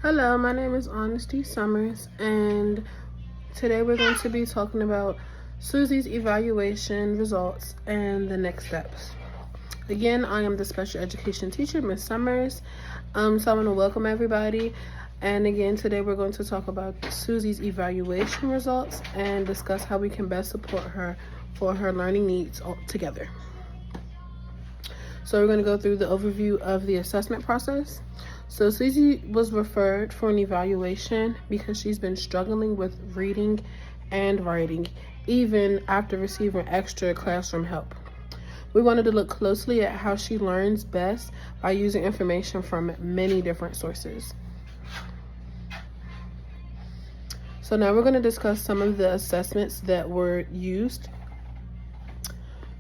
Hello, my name is Ahn'aste Summers, and today we're going to be talking about Susie's evaluation results and the next steps. Again, I am the special education teacher, Miss Summers. So I want to welcome everybody. And again, today we're going to talk about Susie's evaluation results and discuss how we can best support her for her learning needs all together. So we're going to go through the overview of the assessment process. So Susie was referred for an evaluation because she's been struggling with reading and writing, even after receiving extra classroom help. We wanted to look closely at how she learns best by using information from many different sources. So now we're going to discuss some of the assessments that were used.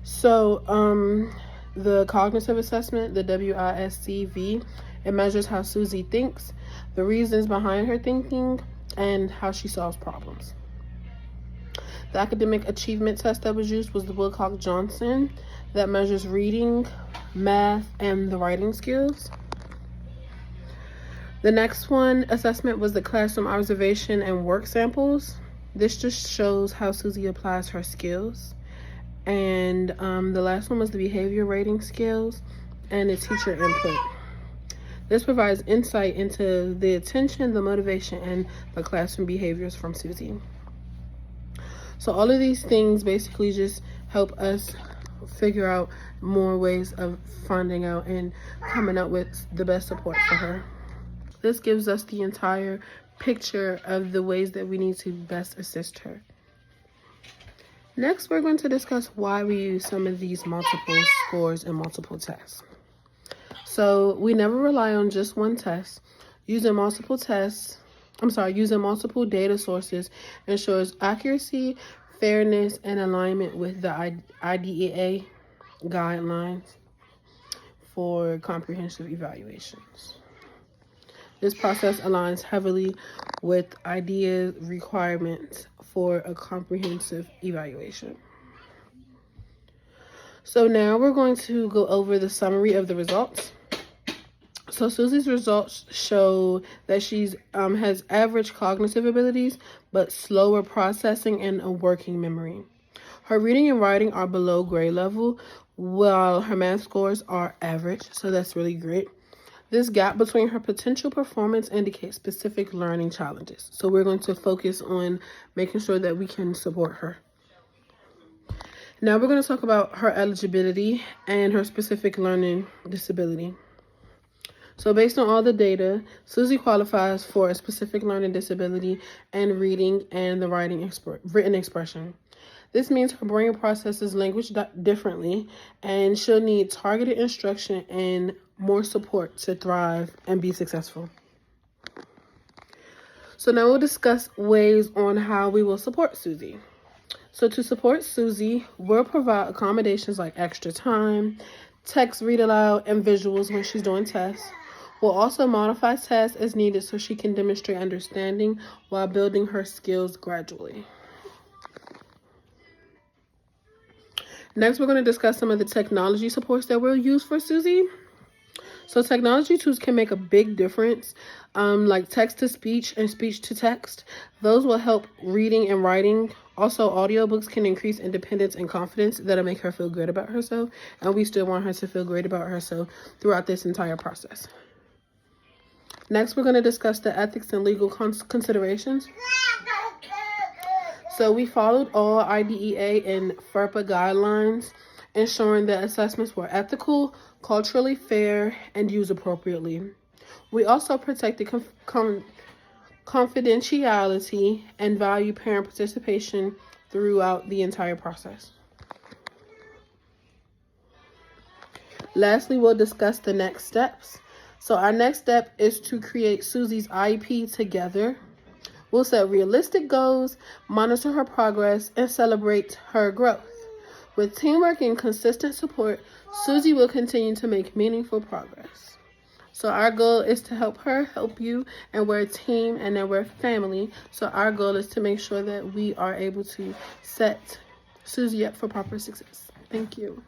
So the cognitive assessment, the WISCV, it measures how Susie thinks, the reasons behind her thinking, and how she solves problems. The academic achievement test that was used was the Wilcox-Johnson, that measures reading, math, and the writing skills. The next one assessment was the classroom observation and work samples. This just shows how Susie applies her skills. And the last one was the behavior rating skills and the teacher input. This provides insight into the attention, the motivation, and the classroom behaviors from Susie. So all of these things basically just help us figure out more ways of finding out and coming up with the best support for her. This gives us the entire picture of the ways that we need to best assist her. Next, we're going to discuss why we use some of these multiple scores and multiple tests. So we never rely on just one test. Using multiple data sources ensures accuracy, fairness, and alignment with the IDEA guidelines for comprehensive evaluations. This process aligns heavily with IDEA requirements for a comprehensive evaluation. So now we're going to go over the summary of the results. So Susie's results show that she has average cognitive abilities, but slower processing and a working memory. Her reading and writing are below grade level, while her math scores are average, so that's really great. This gap between her potential performance indicates specific learning challenges. So we're going to focus on making sure that we can support her. Now we're going to talk about her eligibility and her specific learning disability. So based on all the data, Susie qualifies for a specific learning disability and reading and the written expression. This means her brain processes language differently, and she'll need targeted instruction and more support to thrive and be successful. So now we'll discuss ways on how we will support Susie. So to support Susie, we'll provide accommodations like extra time, text read aloud, and visuals when she's doing tests. We'll also modify tests as needed so she can demonstrate understanding while building her skills gradually. Next, we're going to discuss some of the technology supports that we'll use for Susie. So technology tools can make a big difference, like text-to-speech and speech-to-text. Those will help reading and writing. Also, audiobooks can increase independence and confidence. That'll make her feel good about herself, and we still want her to feel great about herself throughout this entire process. Next, we're going to discuss the ethics and legal considerations. So we followed all IDEA and FERPA guidelines, ensuring that assessments were ethical, culturally fair, and used appropriately. We also protected confidentiality and value parent participation throughout the entire process. Lastly, we'll discuss the next steps. So our next step is to create Susie's IEP together. We'll set realistic goals, monitor her progress, and celebrate her growth. With teamwork and consistent support, Susie will continue to make meaningful progress. So our goal is to help her, help you, and we're a team and then we're a family. So our goal is to make sure that we are able to set Susie up for proper success. Thank you.